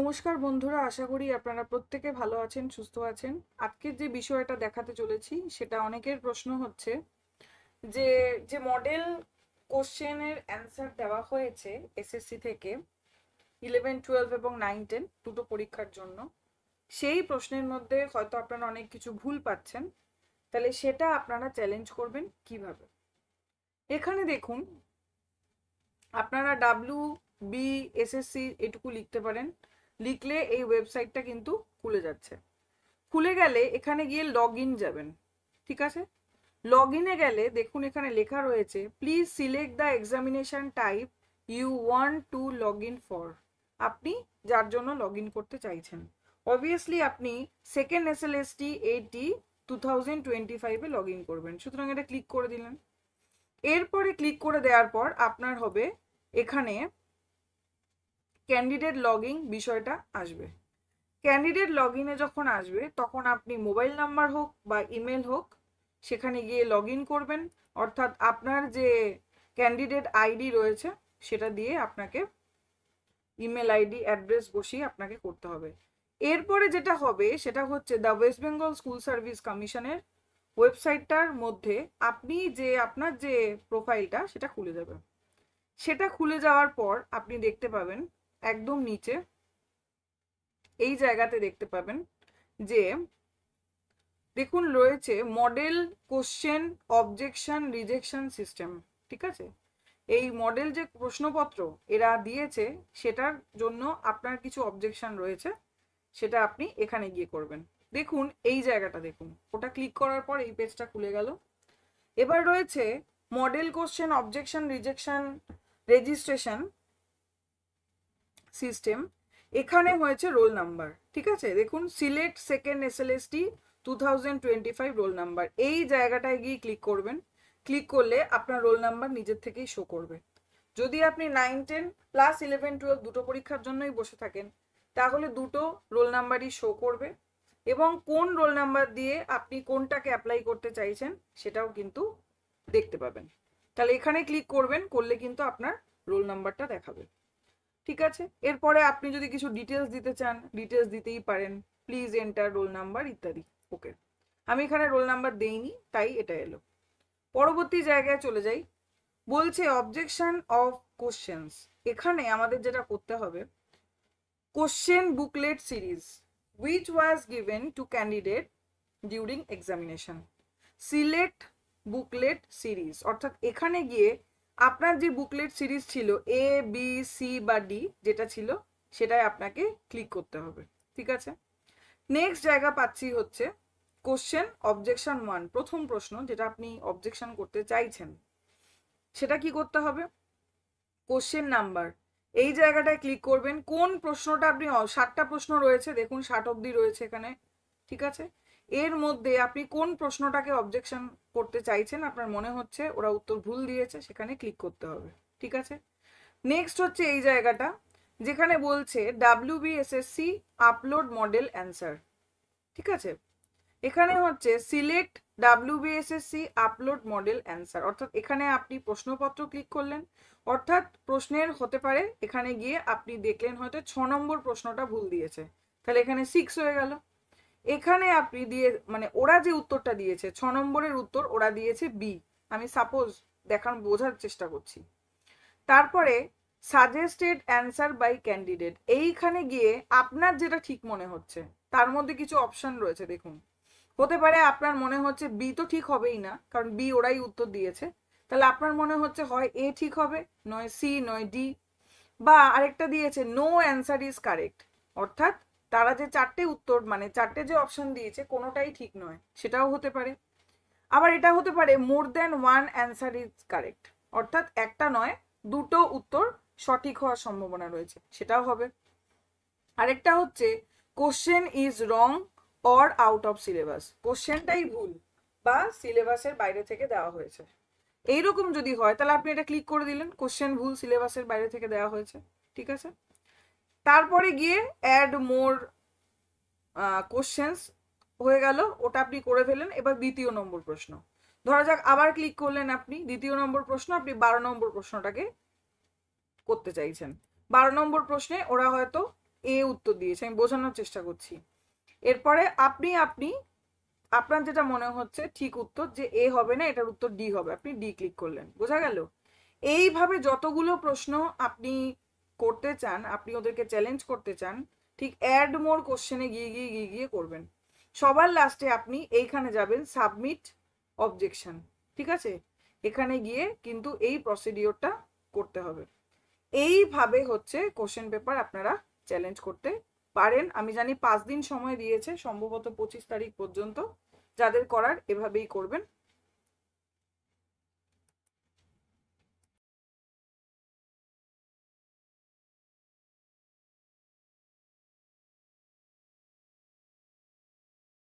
নমস্কার বন্ধুরা, আশা করি আপনারা প্রত্যেকে ভালো আছেন, সুস্থ আছেন। আজকের যে বিষয়টা দেখাতে চলেছি সেটা অনেকের প্রশ্ন হচ্ছে যে যে মডেল কোশ্চেনের অ্যান্সার দেওয়া হয়েছে এসএসসি থেকে 11, 12 এবং 9, 10 দুটো পরীক্ষার জন্য, সেই প্রশ্নের মধ্যে হয়তো আপনারা অনেক কিছু ভুল পাচ্ছেন। তাহলে সেটা আপনারা চ্যালেঞ্জ করবেন কিভাবে? এখানে দেখুন, আপনারা WBSSC এটুকু লিখতে পারেন। লিখলে এই ওয়েবসাইটটা কিন্তু খুলে যাচ্ছে। খুলে গেলে এখানে গিয়ে লগ ইন যাবেন, ঠিক আছে? লগ ইনে গেলে দেখুন এখানে লেখা রয়েছে, please select the examination type you want to log in for. আপনি যার জন্য লগ ইন করতে চাইছেন, অবভিয়াসলি আপনি সেকেন্ড SLST AT 2025-এ লগ ইন করবেন। সুতরাং এটা ক্লিক করে দিলেন। এরপরে ক্লিক করে দেওয়ার পর আপনার হবে এখানে ক্যান্ডিডেট লগইন বিষয়টা আসবে। ক্যান্ডিডেট লগ ইনে যখন আসবে তখন আপনি মোবাইল নাম্বার হোক বা ইমেল হোক সেখানে গিয়ে লগ ইন করবেন, অর্থাৎ আপনার যে ক্যান্ডিডেট আইডি রয়েছে সেটা দিয়ে আপনাকে ইমেল আইডি অ্যাড্রেস বসিয়ে আপনাকে করতে হবে। এরপরে যেটা হবে সেটা হচ্ছে the West Bengal school service কমিশনের ওয়েবসাইটটার মধ্যে আপনি যে আপনার যে প্রোফাইলটা সেটা খুলে যাবে। সেটা খুলে যাওয়ার পর আপনি দেখতে পাবেন একদম নিচে এই জায়গাতে দেখতে পাবেন যে দেখুন রয়েছে model question objection rejection system, ঠিক আছে? এই মডেল যে প্রশ্নপত্র এরা দিয়েছে সেটার জন্য আপনার কিছু অবজেকশন রয়েছে, সেটা আপনি এখানে গিয়ে করবেন। দেখুন এই জায়গাটা দেখুন, ওটা ক্লিক করার পর এই পেজটা খুলে গেল। এবার রয়েছে model question objection rejection registration system. এখানে হয়েছে রোল নাম্বার, ঠিক আছে? দেখুন select second SLST 2025 roll number, এই জায়গাটায় গিয়ে ক্লিক করবেন। ক্লিক করলে আপনার রোল নাম্বার নিজের থেকেই শো করবে। যদি আপনি 9, 10 প্লাস 11, 12 দুটো পরীক্ষার জন্যই বসে থাকেন তাহলে দুটো রোল নাম্বারই শো করবে, এবং কোন রোল নাম্বার দিয়ে আপনি কোনটাকে অ্যাপ্লাই করতে চাইছেন সেটাও কিন্তু দেখতে পাবেন। তাহলে এখানে ক্লিক করবেন, করলে কিন্তু আপনার রোল নাম্বারটা দেখাবে, ঠিক আছে? এরপরে আপনি যদি কিছু ডিটেলস দিতে চান ডিটেলস দিতেই পারেন, প্লিজ এন্টার রোল নাম্বার ইত্যাদি। ওকে, আমি এখানে রোল নাম্বার দেইনি তাই এটা এলো। পরবর্তী জায়গায় চলে যাই, বলছে অবজেকশন অফ কোশ্চেন্স। এখানে আমাদের যেটা করতে হবে, question booklet series which was given to candidate during examination, select booklet series, অর্থাৎ এখানে গিয়ে আপনার যে বুকলেট সিরিজ ছিল ABC বা D যেটা ছিল সেটাই আপনাকে ক্লিক করতে হবে, ঠিক আছে? নেক্সট জায়গা পাচ্ছি হচ্ছে কোশ্চেন অবজেকশন 1, প্রথম প্রশ্ন যেটা আপনি অবজেকশন করতে চাইছেন সেটা কি করতে হবে, কোশ্চেন নাম্বার, এই জায়গাটায় ক্লিক করবেন। কোন প্রশ্নটা আপনি 60টা প্রশ্ন রয়েছে, দেখুন 60 অবধি রয়েছে এখানে, ঠিক আছে? এর মধ্যে আপনি কোন প্রশ্নটাকে অবজেকশন করতে চাইছেন, আপনার মনে হচ্ছে ওরা উত্তর ভুল দিয়েছে, সেখানে ক্লিক করতে হবে, ঠিক আছে? নেক্সট হচ্ছে এই জায়গাটা যেখানে বলছে WBSSC আপলোড মডেল অ্যান্সার, ঠিক আছে? এখানে হচ্ছে select WBSSC upload model answer, অর্থাৎ এখানে আপনি প্রশ্নপত্র ক্লিক করলেন, অর্থাৎ প্রশ্নের হতে পারে এখানে গিয়ে আপনি দেখলেন হয়তো 6 নম্বর প্রশ্নটা ভুল দিয়েছে, তাহলে এখানে 6 হয়ে গেল। এখানে আপনি দিয়ে মানে ওরা যে উত্তরটা দিয়েছে 6 নম্বরের উত্তর ওরা দিয়েছে B, আমি সাপোজ বোঝার চেষ্টা করছি। তারপরে সাজেস্টেড অ্যান্সার বাই ক্যান্ডিডেট, এইখানে গিয়ে আপনার যেটা ঠিক মনে হচ্ছে তার মধ্যে কিছু অপশন রয়েছে, দেখুন হতে পারে আপনার মনে হচ্ছে B তো ঠিক হবেই না, কারণ B ওরাই উত্তর দিয়েছে, তাহলে আপনার মনে হচ্ছে হয় A ঠিক হবে, নয় C, নয় D, বা আরেকটা দিয়েছে নো অ্যান্সার ইজ কারেক্ট, অর্থাৎ তারা যে 4টে উত্তর মানে 4টে যে অপশন দিয়েছে কোনোটাই ঠিক নয়, সেটাও হতে পারে। আবার এটা হতে পারে more than one answer is correct, অর্থাৎ একটা নয় দুটো উত্তর সঠিক হওয়ার সম্ভাবনা রয়েছে, সেটাও হবে। আরেকটা হচ্ছে question is wrong or out of syllabus, কোশ্চেনটাই ভুল বা সিলেবাসের বাইরে থেকে দেওয়া হয়েছে, এইরকম যদি হয় তাহলে আপনি এটা ক্লিক করে দিলেন, কোশ্চেন ভুল সিলেবাসের বাইরে থেকে দেওয়া হয়েছে, ঠিক আছে? তারপরে গিয়ে অ্যাড মোর কোশ্চেন্স হয়ে গেল, ওটা আপনি করে ফেলেন। এবার দ্বিতীয় নম্বর প্রশ্ন, ধরা যাক আবার ক্লিক করলেন আপনি, দ্বিতীয় নম্বর প্রশ্ন আপনি 12 নম্বর প্রশ্নটাকে করতে চাইছেন। 12 নম্বর প্রশ্নে ওরা হয়তো এ উত্তর দিয়েছে, আমি বোঝানোর চেষ্টা করছি। এরপরে আপনি আপনার যেটা মনে হচ্ছে ঠিক উত্তর, যে এ হবে না, এটার উত্তর ডি হবে, আপনি ডি ক্লিক করলেন। বোঝা গেল? এইভাবে যতগুলো প্রশ্ন আপনি করতে চান, আপনি ওদেরকে চ্যালেঞ্জ করতে চান, ঠিক অ্যাড মোর কোশ্চেনে গিয়ে গিয়ে গিয়ে গিয়ে করবেন। সবার লাস্টে আপনি এইখানে যাবেন সাবমিট অবজেকশন, ঠিক আছে? এখানে গিয়ে কিন্তু এই প্রসিডিওরটা করতে হবে। এইভাবে হচ্ছে কোশ্চেন পেপার আপনারা চ্যালেঞ্জ করতে পারেন। আমি জানি 5 দিন সময় দিয়েছে, সম্ভবত 25 তারিখ পর্যন্ত। যাদের করার এভাবেই করবেন।